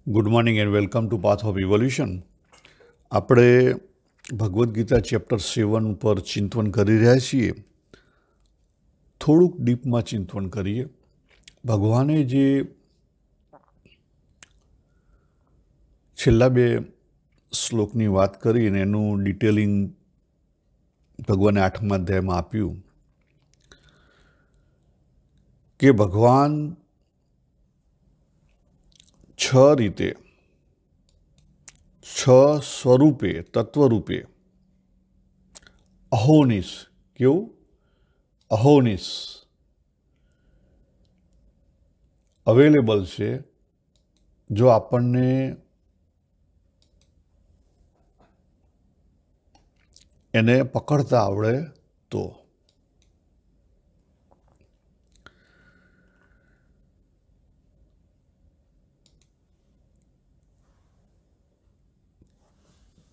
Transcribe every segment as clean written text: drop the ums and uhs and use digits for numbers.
Good morning and welcome to path of evolution. આપણે Bhagavad Gita chapter 7 ઉપર ચિંતન કરી રહ્યા છીએ. થોડુંક ડીપમાં ચિંતન કરીએ. ભગવાને જે છેલ્લા 2 શ્લોકની વાત કરી અને એનું ડિટેલિંગ ભગવાને 8મા અધ્યાયમાં આપ્યું કે ભગવાન 6 રીતે 6 સ્વરૂપે તત્વરૂપે અહોનિસ કેવું અહોનિસ અવેલેબલ છે. જો આપણને એને પકડતા આવડે તો.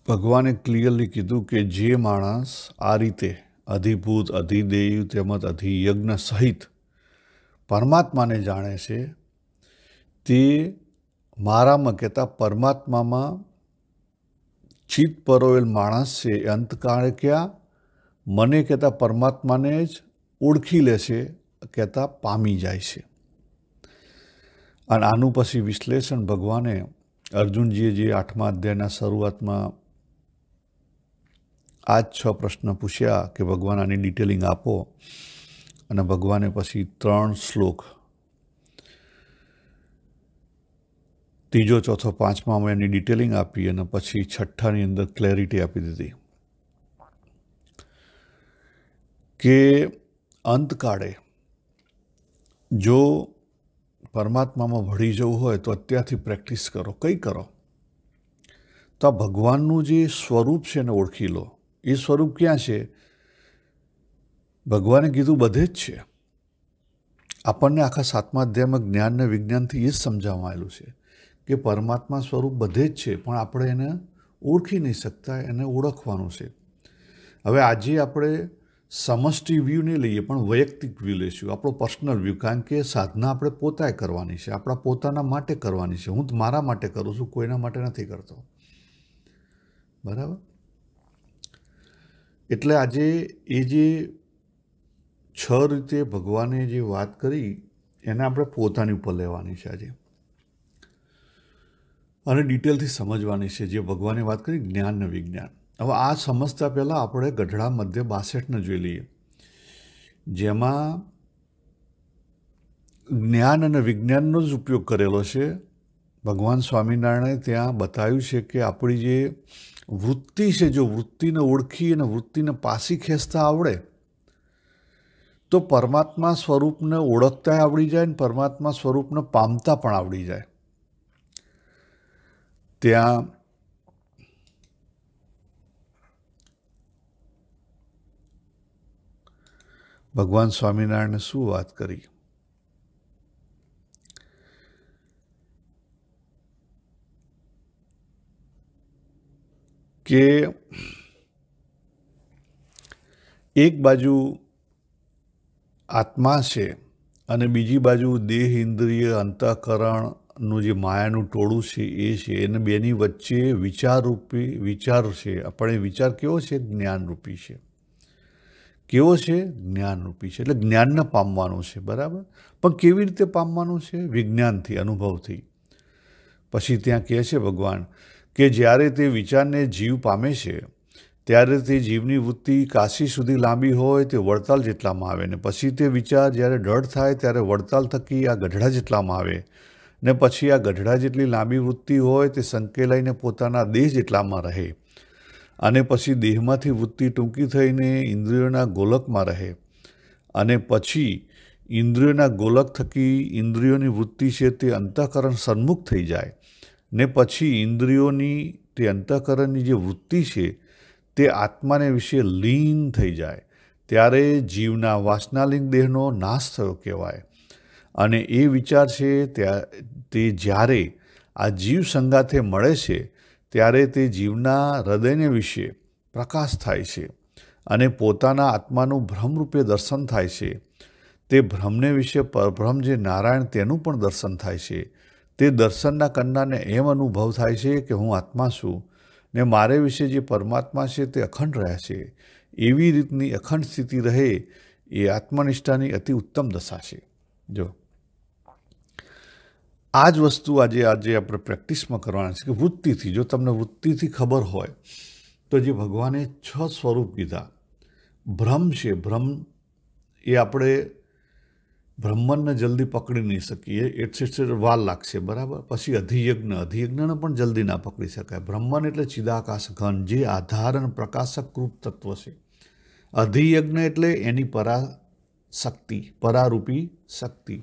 ભગવાને ક્લિયરલી કીધું કે જે માણસ આ રીતે અધિભૂત અધિદેવ તેમજ અધિયજ્ઞ સહિત પરમાત્માને જાણે છે તે મારામાં કહેતા પરમાત્મામાં ચિત્ત પરોવેલ માણસ છે. એ અંતકાળે ક્યાં મને કહેતા પરમાત્માને જ ઓળખી લે છે, કહેતા પામી જાય છે. અને આનું પછી વિશ્લેષણ ભગવાને અર્જુનજીએ જે 8મા અધ્યાયના શરૂઆતમાં આ જ 6 પ્રશ્ન પૂછ્યા કે ભગવાન આની ડિટેલિંગ આપો, અને ભગવાને પછી 3 શ્લોક 3, 4, 5માં એની ડિટેલિંગ આપી અને પછી 6ઠાની અંદર ક્લેરિટી આપી દીધી કે અંતકાળે જો પરમાત્મામાં ભળી જવું હોય તો અત્યારથી પ્રેક્ટિસ કરો. કઈ કરો? તો આ ભગવાનનું જે સ્વરૂપ છે એને ઓળખી લો. એ સ્વરૂપ ક્યાં છે? ભગવાને કીધું બધે જ છે. આપણને આખા 7મા અધ્યાયમાં જ્ઞાન અને વિજ્ઞાનથી એ જ સમજાવવામાં આવેલું છે કે પરમાત્મા સ્વરૂપ બધે જ છે, પણ આપણે એને ઓળખી નહીં શકતા. એને ઓળખવાનું છે. હવે આજે આપણે સમષ્ટિ વ્યૂ નહીં લઈએ, પણ વૈયક્તિક વ્યૂ લઈશું, આપણો પર્સનલ વ્યૂ. કારણ કે સાધના આપણે પોતાએ કરવાની છે, આપણા પોતાના માટે કરવાની છે. હું મારા માટે કરું છું, કોઈના માટે નથી કરતો. બરાબર? એટલે આજે એ જે 6 રીતે ભગવાને જે વાત કરી એને આપણે પોતાની ઉપર લેવાની છે આજે, અને ડિટેલથી સમજવાની છે. જે ભગવાને વાત કરી જ્ઞાન અને વિજ્ઞાન. હવે આ સમજતા પહેલાં આપણે ગઢડા મધ્ય 62ને જોઈ લઈએ, જેમાં જ્ઞાન અને વિજ્ઞાનનો જ ઉપયોગ કરેલો છે. ભગવાન સ્વામિનારાયણે ત્યાં બતાવ્યું છે કે આપણી જે વૃત્તિ છે, જો વૃત્તિને ઓળખી અને વૃત્તિને પાછી ખેંચતા આવડે તો પરમાત્મા સ્વરૂપને ઓળખતા આવડી જાય ને પરમાત્મા સ્વરૂપને પામતા પણ આવડી જાય. ત્યાં ભગવાન સ્વામિનારાયણે શું વાત કરી કે એક બાજુ આત્મા છે અને બીજી બાજુ દેહ, ઇન્દ્રિય, અંતઃકરણનું જે માયાનું ટોળું છે એ છે. એને બેની વચ્ચે વિચારરૂપી વિચાર છે. આપણે વિચાર કેવો છે? જ્ઞાનરૂપી છે. કેવો છે? જ્ઞાનરૂપી છે. એટલે જ્ઞાનને પામવાનું છે. બરાબર? પણ કેવી રીતે પામવાનું છે? વિજ્ઞાનથી, અનુભવથી. પછી ત્યાં કહે છે ભગવાન કે જ્યારે તે વિચારને જીવ પામે છે ત્યારે તે જીવની વૃત્તિ કાશી સુધી લાંબી હોય તે વડતાલ જેટલામાં આવે, ને પછી તે વિચાર જ્યારે દૃઢ થાય ત્યારે વડતાલ થકી આ ગઢડા જેટલામાં આવે, ને પછી આ ગઢડા જેટલી લાંબી વૃત્તિ હોય તે સંકેલાઈને પોતાના દેહ જેટલામાં રહે, અને પછી દેહમાંથી વૃત્તિ ટૂંકી થઈને ઇન્દ્રિયોના ગોલકમાં રહે, અને પછી ઇન્દ્રિયોના ગોલક થકી ઇન્દ્રિયોની વૃત્તિ છે તે અંતઃકરણ સન્મુખ થઈ જાય, ને પછી ઇન્દ્રિયોની તે અંતઃકરણની જે વૃત્તિ છે તે આત્માને વિશે લીન થઈ જાય, ત્યારે જીવના વાસનાલિંગ દેહનો નાશ થયો કહેવાય. અને એ વિચાર છે તે જ્યારે આ જીવ સંગાથે મળે છે ત્યારે તે જીવના હૃદયને વિશે પ્રકાશ થાય છે, અને પોતાના આત્માનું ભ્રમરૂપે દર્શન થાય છે. તે ભ્રમને વિશે પરબ્રહ્મ જે નારાયણ તેનું પણ દર્શન થાય છે. તે દર્શનના કરનારને એમ અનુભવ થાય છે કે હું આત્મા છું ને મારે વિશે જે પરમાત્મા છે તે અખંડ રહે છે. એવી રીતની અખંડ સ્થિતિ રહે એ આત્મનિષ્ઠાની અતિ ઉત્તમ દશા છે. જો આ જ વસ્તુ આજે આપણે પ્રેક્ટિસમાં કરવાના છે કે વૃત્તિથી, જો તમને વૃત્તિથી ખબર હોય તો જે ભગવાને 6 સ્વરૂપ કીધા, ભ્રમ છે, ભ્રમ એ આપણે બ્રહ્મનને જલ્દી પકડી નહીં શકીએ, એટલે વાર લાગશે, બરાબર. પછી અધિયજ્ઞને પણ જલ્દી ના પકડી શકાય. બ્રહ્મન એટલે ચિદાકાશ ઘન, જે આધાર અને પ્રકાશક રૂપ તત્વ છે. અધિયજ્ઞ એટલે એની પરાશક્તિ, પરારૂપી શક્તિ.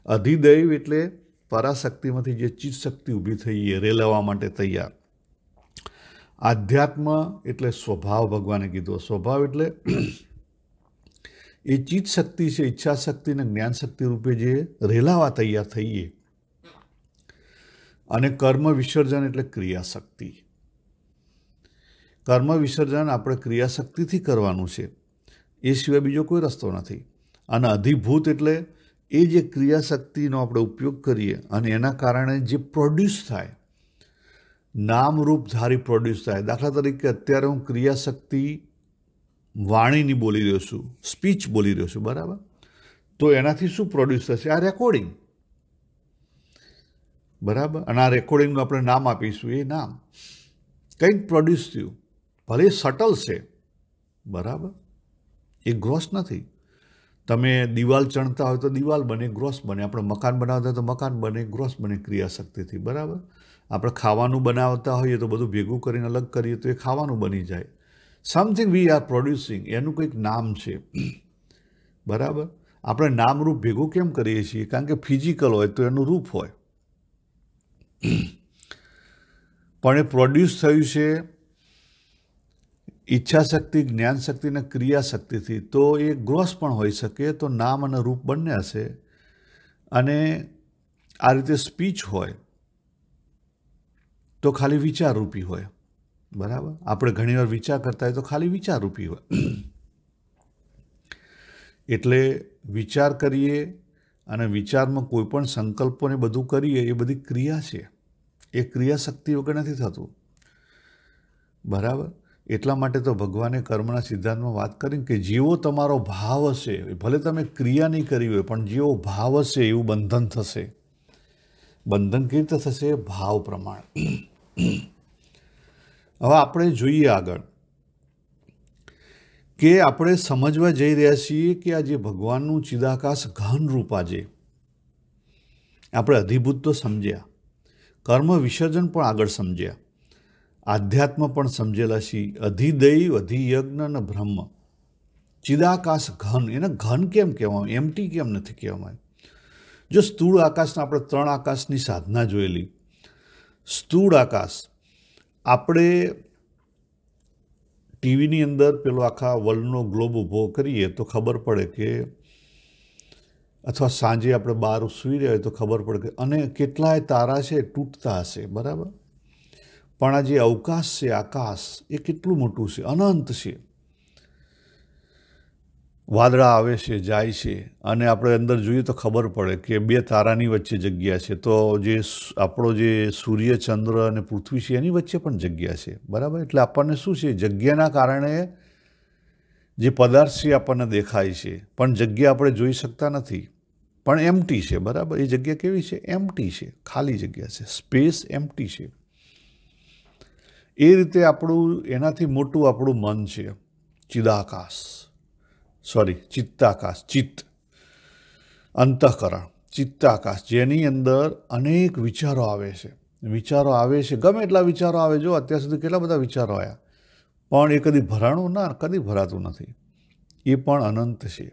અધિદૈવ એટલે પરાશક્તિમાંથી જે ચિત્ત શક્તિ ઊભી થઈ એ રેલાવવા માટે તૈયાર. આધ્યાત્મ એટલે સ્વભાવ, ભગવાને કીધો. સ્વભાવ એટલે એ ચિત્ત શક્તિ છે, ઈચ્છા શક્તિ અને જ્ઞાન શક્તિ રૂપે જે રેલાવા તૈયાર થઈએ. અને કર્મ વિસર્જન એટલે ક્રિયાશક્તિ. કર્મ વિસર્જન આપણે ક્રિયાશક્તિથી કરવાનું છે, એ સિવાય બીજો કોઈ રસ્તો નથી. અને અધિભૂત એટલે એ જે ક્રિયાશક્તિનો આપણે ઉપયોગ કરીએ અને એના કારણે જે પ્રોડ્યુસ થાય, નામરૂપધારી પ્રોડ્યુસ થાય. દાખલા તરીકે અત્યારે હું ક્રિયાશક્તિ વાણીની બોલી રહ્યો છું, સ્પીચ બોલી રહ્યો છું, બરાબર. તો એનાથી શું પ્રોડ્યુસ થશે? આ રેકોર્ડિંગ, બરાબર. અને આ રેકોર્ડિંગનું આપણે નામ આપીશું, એ નામ કંઈક પ્રોડ્યુસ થયું, ભલે સટલ છે, બરાબર, એ ગ્રોસ નથી. તમે દિવાલ ચણતા હોય તો દિવાલ બને, ગ્રોસ બને. આપણે મકાન બનાવતા હોય તો મકાન બને, ગ્રોસ બને ક્રિયાશક્તિથી, બરાબર. આપણે ખાવાનું બનાવતા હોઈએ તો બધું ભેગું કરીને અલગ કરીએ તો એ ખાવાનું બની જાય. સમથિંગ વી આર પ્રોડ્યુસિંગ, એનું કંઈક નામ છે, બરાબર. આપણે નામરૂપ ભેગું કેમ કરીએ છીએ? કારણ કે ફિઝિકલ હોય તો એનું રૂપ હોય, પણ એ પ્રોડ્યુસ થયું છે ઈચ્છાશક્તિ, જ્ઞાનશક્તિ અને ક્રિયાશક્તિથી. તો એ ગ્રોસ પણ હોઈ શકે, તો નામ અને રૂપ બંને હશે. અને આ રીતે સ્પીચ હોય તો ખાલી વિચારરૂપી હોય, બરાબર. આપણે ઘણીવાર વિચાર કરતા હોય તો ખાલી વિચારરૂપી હોય. એટલે વિચાર કરીએ અને વિચારમાં કોઈ પણ સંકલ્પોને બધું કરીએ, એ બધી ક્રિયા છે. એ ક્રિયાશક્તિ વગર નથી થતું, બરાબર. એટલા માટે તો ભગવાને કર્મના સિદ્ધાંતમાં વાત કરી કે જેવો તમારો ભાવ હશે, ભલે તમે ક્રિયા નહીં કરી હોય, પણ જેવો ભાવ હશે એવું બંધન થશે. બંધન કેવી રીતે થશે? ભાવ પ્રમાણે. હવે આપણે જોઈએ આગળ કે આપણે સમજવા જઈ રહ્યા છીએ કે આ જે ભગવાનનું ચિદાકાશ ઘન રૂપ, આજે આપણે અધિભૂત તો સમજ્યા, કર્મ વિસર્જન પણ આગળ સમજ્યા, આધ્યાત્મ પણ સમજેલા છીએ, અધિદૈવ, અધિયજ્ઞ અને બ્રહ્મ. ચિદાકાશ ઘન, એને ઘન કેમ કહેવાય, એમટી કેમ નથી કહેવાય? જો સ્થૂળ આકાશના આપણે 3 આકાશની સાધના જોયેલી. સ્થૂળ આકાશ આપણે ટીવીની અંદર પેલો આખા વર્લ્ડનો ગ્લોબ ઊભો કરીએ તો ખબર પડે કે, અથવા સાંજે આપણે બહાર સૂઈ રહ્યા હોય તો ખબર પડે કે, અને કેટલાય તારા છે તૂટતા હશે, બરાબર. પણ આ જે અવકાશ છે, આકાશ, એ કેટલું મોટું છે, અનંત છે. વાદળા આવે છે, જાય છે, અને આપણે અંદર જોઈએ તો ખબર પડે કે 2 તારાની વચ્ચે જગ્યા છે. તો જે આપણો જે સૂર્ય, ચંદ્ર અને પૃથ્વી છે એની વચ્ચે પણ જગ્યા છે, બરાબર. એટલે આપણને શું છે, જગ્યાના કારણે જે પદાર્થ છે આપણને દેખાય છે, પણ જગ્યા આપણે જોઈ શકતા નથી, પણ એમ્પ્ટી છે, બરાબર. એ જગ્યા કેવી છે? એમ્પ્ટી છે, ખાલી જગ્યા છે, સ્પેસ એમ્પ્ટી છે. એ રીતે આપણું, એનાથી મોટું આપણું મન છે, ચિદાકાશ, ચિત્તાકાશ, ચિત્ત, અંતઃકરણ, ચિત્તાકાશ, જેની અંદર અનેક વિચારો આવે છે. વિચારો આવે છે, ગમે એટલા વિચારો આવે. જો અત્યાર સુધી કેટલા બધા વિચારો આવ્યા, પણ એ કદી ભરાણું ના, કદી ભરાતું નથી. એ પણ અનંત છે.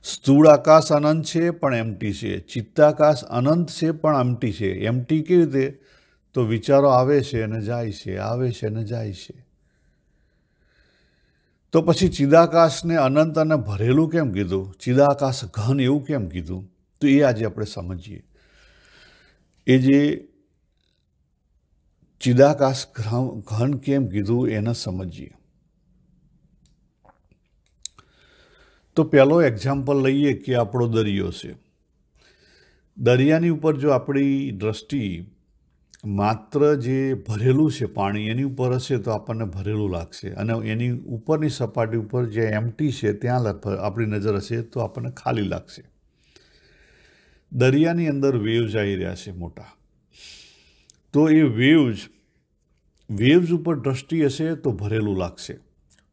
સ્થૂળ આકાશ અનંત છે પણ એમ્પ્ટી છે. ચિત્તાકાશ અનંત છે પણ એમ્પ્ટી છે. એમ્પ્ટી કેવી રીતે? તો વિચારો આવે છે અને જાય છે, આવે છે અને જાય છે. તો પછી ચિદાકાશને અનંત અને ભરેલું કેમ કીધું? ચિદાકાશ ઘન એવું કેમ કીધું? તો એ આજે આપણે સમજીએ. એ જે ચિદાકાશ ઘન કેમ કીધું એને સમજીએ. તો પહેલો એક્ઝામ્પલ લઈએ કે આપણો દરિયો છે. દરિયાની ઉપર જો આપણી દ્રષ્ટિ માત્ર જે ભરેલું છે પાણી એની ઉપર હશે તો આપણને ભરેલું લાગશે, અને એની ઉપરની સપાટી ઉપર જે એમ્પ્ટી છે ત્યાં આપણી નજર હશે તો આપણને ખાલી લાગશે. દરિયાની અંદર વેવ્સ આવી રહ્યા છે મોટા, તો એ વેવ્સ ઉપર દ્રષ્ટિ હશે તો ભરેલું લાગશે,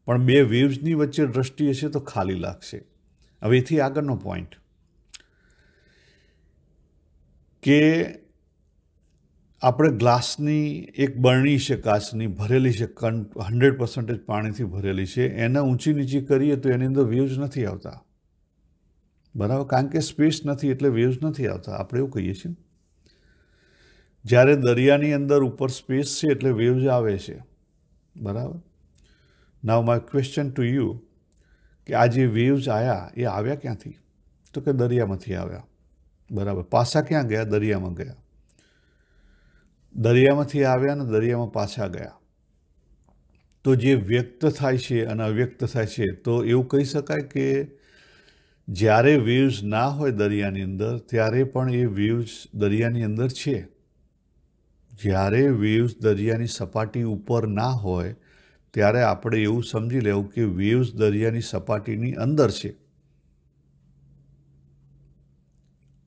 પણ બે વેવ્સની વચ્ચે દ્રષ્ટિ હશે તો ખાલી લાગશે. હવે એથી આગળનો પોઈન્ટ કે આપણે ગ્લાસની એક બરણી છે કાચની ભરેલી છે, 100% પાણીથી ભરેલી છે, એને ઊંચી નીચી કરીએ તો એની અંદર વેવ્સ નથી આવતા, બરાબર, કારણ કે સ્પેસ નથી એટલે વેવ્સ નથી આવતા. આપણે એવું કહીએ છીએ. જ્યારે દરિયાની અંદર ઉપર સ્પેસ છે એટલે વેવ્સ આવે છે, બરાબર. નાઉ માય ક્વેશ્ચન ટુ યુ કે આ જે વેવ્સ આવ્યા ક્યાંથી? તો કે દરિયામાંથી આવ્યા, બરાબર. પાછા ક્યાં ગયા? દરિયામાં ગયા. દરિયામાંથી આવ્યા અને દરિયામાં પાછા ગયા. તો જે વ્યક્ત થાય છે અને અવ્યક્ત થાય છે, તો એવું કહી શકાય કે જ્યારે વેવ્સ ના હોય દરિયાની અંદર ત્યારે પણ એ વેવ્સ દરિયાની અંદર છે. જ્યારે વેવ્સ દરિયાની સપાટી ઉપર ના હોય ત્યારે આપણે એવું સમજી લેવું કે વેવ્સ દરિયાની સપાટીની અંદર છે.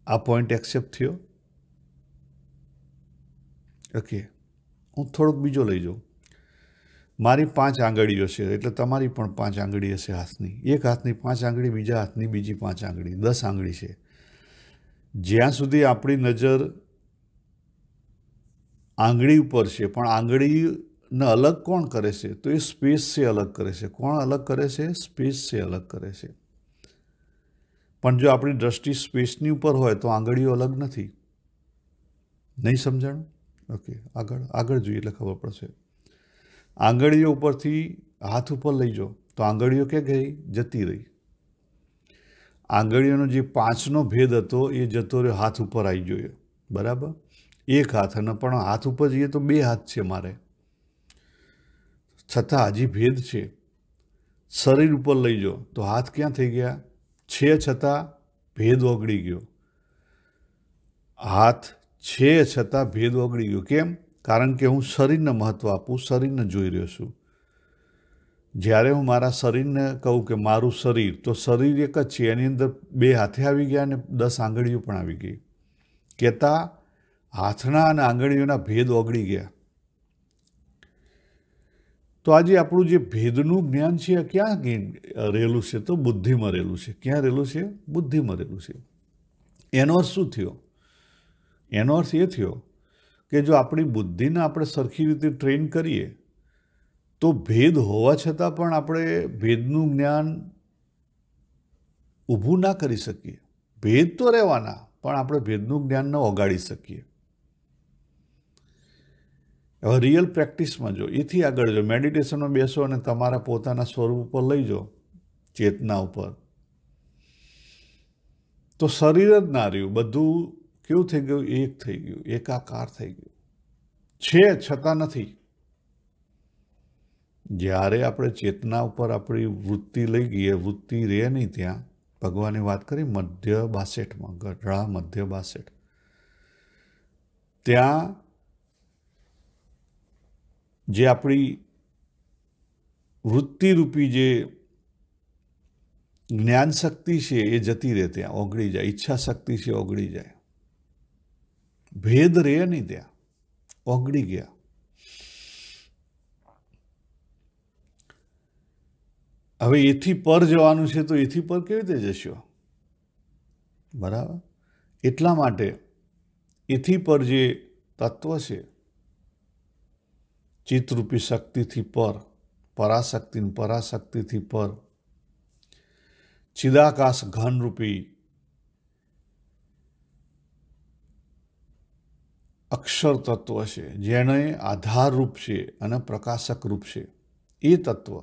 આ પોઈન્ટ એક્સેપ્ટ થયો? ઓકે, હું થોડોક બીજો લઈ જાઉં. મારી 5 આંગળીઓ છે એટલે તમારી પણ 5 આંગળી હશે હાથની. એક હાથની 5 આંગળી, બીજા હાથની બીજી 5 આંગળી, 10 આંગળી છે. જ્યાં સુધી આપણી નજર આંગળી ઉપર છે, પણ આંગળીને અલગ કોણ કરે છે? તો એ સ્પેસ છે અલગ કરે છે. કોણ અલગ કરે છે? સ્પેસ છે અલગ કરે છે. પણ જો આપણી દ્રષ્ટિ સ્પેસની ઉપર હોય તો આંગળીઓ અલગ નથી. નહીં સમજાણું? ઓકે, આગળ જોઈએ એટલે ખબર પડશે. આંગળીઓ ઉપરથી હાથ ઉપર લઈ જાઓ તો આંગળીઓ ક્યાં ગઈ? જતી રહી. આંગળીઓનો જે 5નો ભેદ હતો એ જતો રહ્યો, હાથ ઉપર આવી ગયો, બરાબર. એક હાથ, અને પણ હાથ ઉપર જઈએ તો 2 હાથ છે મારે, છતાં હજી ભેદ છે. શરીર ઉપર લઈ જાઓ તો હાથ ક્યાં થઈ ગયા? છે છતાં ભેદ ઓગળી ગયો. હાથ છે છતાં ભેદ ઓગળી ગયો. કેમ? કારણ કે હું શરીરને મહત્ત્વ આપું, શરીરને જોઈ રહ્યો છું. જ્યારે હું મારા શરીરને કહું કે મારું શરીર, તો શરીર એક જ છે, એની અંદર 2 હાથે આવી ગયા અને 10 આંગળીઓ પણ આવી ગઈ. કહેતા હાથના અને આંગળીઓના ભેદ ઓગળી ગયા. તો આજે આપણું જે ભેદનું જ્ઞાન છે એ ક્યાં રહેલું છે? તો બુદ્ધિમાં રહેલું છે. ક્યાં રહેલું છે? બુદ્ધિમાં રહેલું છે. એનો અર્થ શું થયો? એનો અર્થ એ થયો કે જો આપણી બુદ્ધિને આપણે સરખી રીતે ટ્રેન કરીએ તો ભેદ હોવા છતાં પણ આપણે ભેદનું જ્ઞાન ઊભું ના કરી શકીએ. ભેદ તો રહેવાના, પણ આપણે ભેદનું જ્ઞાન ન ઓગાળી શકીએ. હવે રિયલ પ્રેક્ટિસમાં જો એથી આગળ જો મેડિટેશનમાં બેસો અને તમારા પોતાના સ્વરૂપ ઉપર લઈ જાઓ, ચેતના ઉપર, તો શરીર જ ના રહ્યું, બધું કેવું થઈ ગયું? એક થઈ ગયું, એકાકાર થઈ ગયું. છે છતાં નથી. જ્યારે આપણે ચેતના ઉપર આપણી વૃત્તિ લઈ ગઈએ, વૃત્તિ રહે નહીં ત્યાં. ભગવાને વાત કરી મધ્ય 62માં, ગઢડા મધ્ય 62, ત્યાં જે આપણી વૃત્તિરૂપી જે જ્ઞાન શક્તિ છે એ જતી રહે, ત્યાં ઓગળી જાય. ઈચ્છા શક્તિ છે ઓગળી જાય. ભેદ રહે નહીં ત્યાં, ઓગળી ગયા. હવે એથી પર જવાનું છે તો એથી પર કેવી રીતે જશો? બરાબર. એટલા માટે એથી પર જે તત્વ છે, ચિત્તરૂપી શક્તિથી પર, પરાશક્તિથી પર, ચિદાકાશ ઘનરૂપી અક્ષર તત્વ છે, જેને આધાર રૂપ છે અને પ્રકાશક રૂપ છે, એ તત્વ,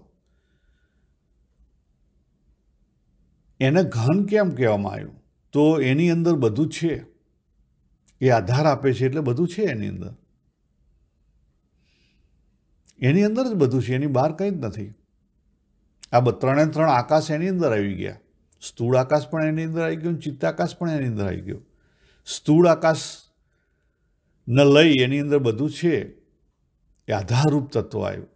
એને ઘન કેમ કહેવામાં આવ્યું? તો એની અંદર બધું છે. એ આધાર આપે છે એટલે બધું છે એની અંદર. એની અંદર જ બધું છે, એની બહાર કંઈ જ નથી. આ 3 આકાશ એની અંદર આવી ગયા. સ્થૂળ આકાશ પણ એની અંદર આવી ગયું, ચિત્તાકાશ પણ એની અંદર આવી ગયું. સ્થૂળ આકાશને લઈ એની અંદર બધું છે એ આધારરૂપ તત્વ આવ્યું,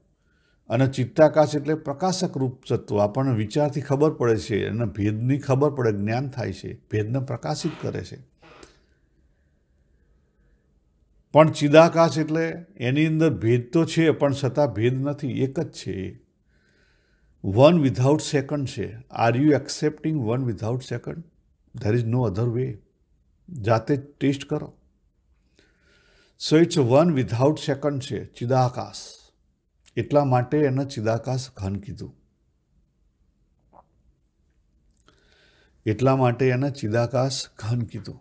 અને ચિત્તાકાશ એટલે પ્રકાશક રૂપ તત્વ. આપણને વિચારથી ખબર પડે છે, અને ભેદની ખબર પડે, જ્ઞાન થાય છે, ભેદને પ્રકાશિત કરે છે. પણ ચિદાકાશ એટલે એની અંદર ભેદ તો છે પણ છતાં ભેદ નથી, એક જ છે. વન વિધાઉટ સેકન્ડ છે. Are you accepting one without second? There is no other way. જાતે ટેસ્ટ કરો. So it's one without second છે ચિદાકાશ. એટલા માટે એને ચિદાકાશ ઘન કીધું. એટલા માટે એને ચિદાકાશ ઘન કીધું.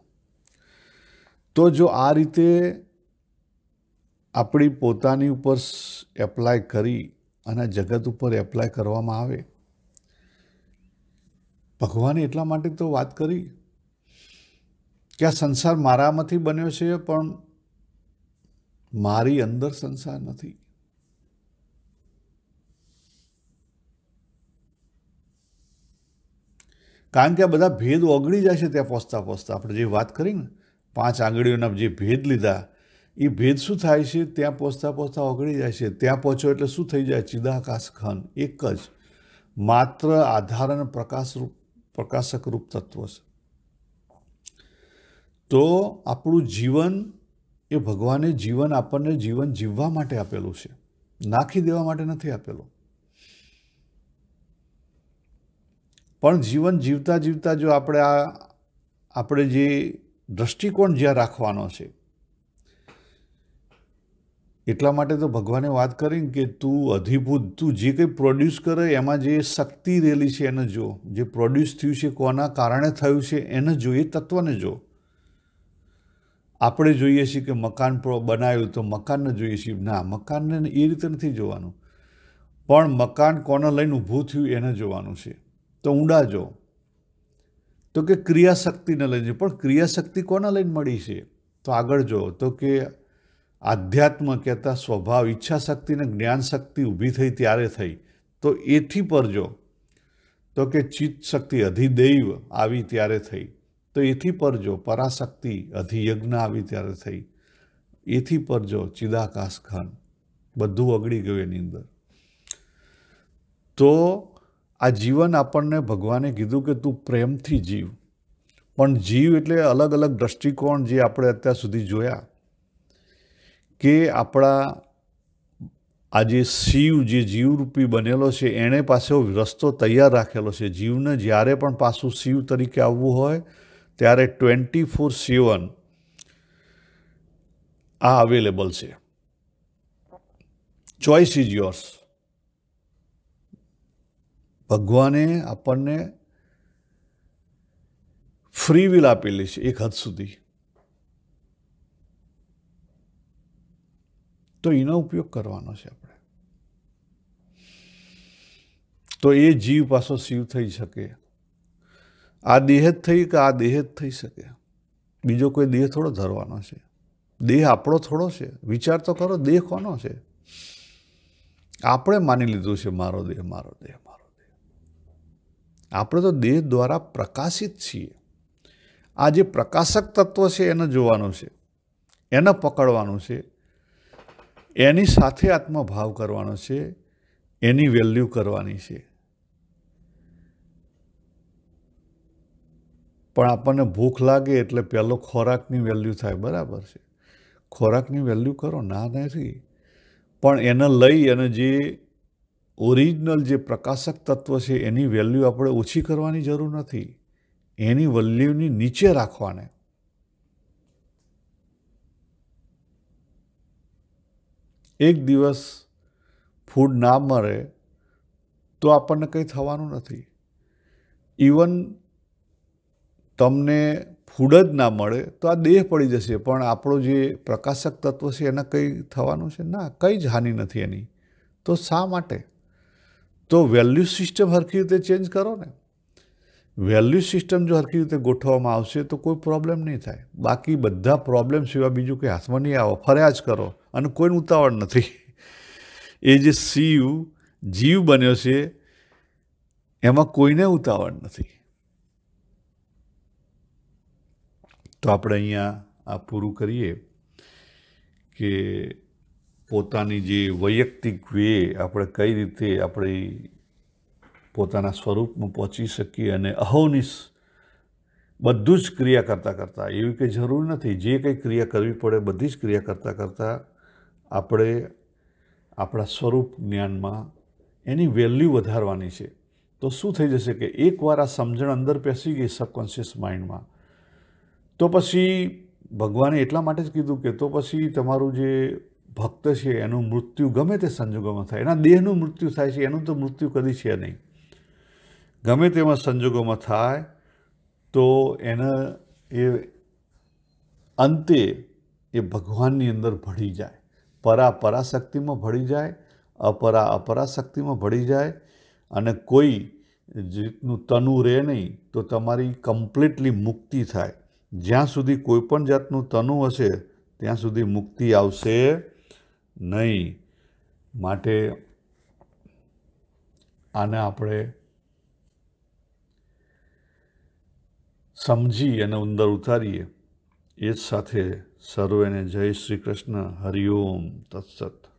તો જો આ રીતે આપણી પોતાની ઉપર એપ્લાય કરી અને જગત ઉપર એપ્લાય કરવામાં આવે, ભગવાને એટલા માટે તો વાત કરી કે આ સંસાર મારામાંથી બન્યો છે, પણ મારી અંદર સંસાર નથી. કારણ કે આ બધા ભેદ ઓગળી જાય છે ત્યાં પહોંચતા પહોંચતા. આપણે જે વાત કરી ને 5 આંગળીઓના જે ભેદ લીધા, એ ભેદ શું થાય છે? ત્યાં પહોંચતા પહોંચતા ઓગળી જાય છે. ત્યાં પહોંચો એટલે શું થઈ જાય? ચિદાકાશ ઘન એક જ, માત્ર આધાર અને પ્રકાશક રૂપ તત્વ છે. તો આપણું જીવન એ ભગવાને જીવન આપણને જીવન જીવવા માટે આપેલું છે, નાખી દેવા માટે નથી આપેલું. પણ જીવન જીવતા જીવતા જો આપણે જે દ્રષ્ટિકોણ જ્યાં રાખવાનો છે, એટલા માટે તો ભગવાને વાત કરી કે તું અધિભૂત, તું જે કંઈ પ્રોડ્યુસ કરે એમાં જે શક્તિ રહેલી છે એને જો, જે પ્રોડ્યુસ થયું છે કોના કારણે થયું છે એને જો, એ તત્વને જો. આપણે જોઈએ છીએ કે મકાન બનાવ્યું તો મકાનને જોઈએ છીએ, ના, મકાનને એ રીતે નથી જોવાનું, પણ મકાન કોને લઈને ઊભું થયું એને જોવાનું છે. તો ઊંડા જો, તો કે ક્રિયાશક્તિને લઈને, પણ ક્રિયાશક્તિ કોના લઈને મળી છે? તો આગળ જો, તો કે આધ્યાત્મ કહેતા સ્વભાવ, ઈચ્છાશક્તિ ને જ્ઞાન શક્તિ ઊભી થઈ ત્યારે થઈ. તો એથી પર જો, તો કે ચિત્ત શક્તિ અધિદૈવ આવી ત્યારે થઈ. તો એથી પર જો, પરાશક્તિ અધિયજ્ઞ આવી ત્યારે થઈ. એથી પર જો, ચિદાકાશ ઘન, બધું ઓગળી ગયું એની અંદર. તો આ જીવન આપણને ભગવાને કીધું કે તું પ્રેમથી જીવ. પણ જીવ એટલે અલગ અલગ દ્રષ્ટિકોણ જે આપણે અત્યાર સુધી જોયા, કે આપણા આ જે શિવ, જે જીવરૂપી બનેલો છે, એણે પાછો રસ્તો તૈયાર રાખેલો છે. જીવને જ્યારે પણ પાછું શિવ તરીકે આવવું હોય ત્યારે 24/7 આ અવેલેબલ છે. Choice is yours. ભગવાને આપણને ફ્રી વિલ આપેલી છે એક હદ સુધી. તો એનો ઉપયોગ કરવાનો છે આપણે. તો એ જીવ પાછો શિવ થઈ શકે. આ દેહ જ થઈ કે આ દેહ જ થઈ શકે. બીજો કોઈ દેહ થોડો ધરવાનો છે? દેહ આપણો થોડો છે. વિચાર તો કરો, દેહ કોનો છે? આપણે માની લીધું છે મારો દેહ, મારો દેહ, મારો દેહ. આપણે તો દેહ દ્વારા પ્રકાશિત છીએ. આ જે પ્રકાશક તત્વ છે એને જોવાનું છે, એને પકડવાનું છે, એની સાથે આત્મભાવ કરવાનો છે, એની વેલ્યુ કરવાની છે. પણ આપણને ભૂખ લાગે એટલે પહેલો ખોરાકની વેલ્યુ થાય, બરાબર છે. ખોરાકની વેલ્યુ કરો, ના નથી. પણ એને લઈ અને જે ઓરિજિનલ જે પ્રકાશક તત્વ છે એની વેલ્યુ આપણે ઓછી કરવાની જરૂર નથી. એની વેલ્યુની નીચે રાખવાને. એક દિવસ ફૂડ ના મળે તો આપણને કંઈ થવાનું નથી. ઇવન તમને ફૂડ જ ના મળે તો આ દેહ પડી જશે, પણ આપણો જે પ્રકાશક તત્વ છે એને કંઈ થવાનું છે? ના, કંઈ જ હાનિ નથી એની. તો શા માટે? તો વેલ્યુ સિસ્ટમ હરખી રીતે ચેન્જ કરો ને. વેલ્યુ સિસ્ટમ જો હરખી રીતે ગોઠવવામાં આવશે તો કોઈ પ્રોબ્લેમ નહીં થાય. બાકી બધા પ્રોબ્લેમ સિવાય બીજું કંઈ હાથમાં નહીં આવો. ફર્યા જ કરો અને કોઈને ઉતાવળ નથી. એ જે શિવ જીવ બન્યો છે એમાં કોઈને ઉતાવળ નથી. તો આપણે અહીંયા આ પૂરું કરીએ કે પોતાની જે વૈયક્તિક વે આપણે કઈ રીતે આપણે પોતાના સ્વરૂપમાં પહોંચી શકીએ અને અહોનિશ બધું જ ક્રિયા કરતાં કરતાં એવી કંઈ જરૂર નથી, જે કંઈ ક્રિયા કરવી પડે બધી જ ક્રિયા કરતાં કરતાં આપણે આપણા સ્વરૂપ જ્ઞાનમાં એની વેલ્યુ વધારવાની છે. તો શું થઈ જશે કે એકવાર આ સમજણ અંદર બેસી ગઈ સબકોન્શિયસ માઇન્ડમાં, તો પછી ભગવાને એટલા માટે જ કીધું કે તો પછી તમારું જે ભક્ત છે એનું મૃત્યુ ગમે તે સંજોગોમાં થાય, એના દેહનું મૃત્યુ થાય છે, એનું તો મૃત્યુ કદી છે નહીં. ગમે તેવા સંજોગોમાં થાય તો એના એ અંતે એ ભગવાનની અંદર ભળી જાય, પરાશક્તિમાં ભળી જાય, અપરાશક્તિમાં ભળી જાય, અને કોઈ રીતનું તનુ રહે નહીં, તો તમારી કમ્પ્લીટલી મુક્તિ થાય. જ્યાં સુધી કોઈ પણ જાતનું તનુ હશે ત્યાં સુધી મુક્તિ આવશે નહીં. માટે આને આપણે સમજી અને અંદર ઉતારીએ. એ જ સાથે સર્વેને જય શ્રી કૃષ્ણ. હરિઓમ તત્સત.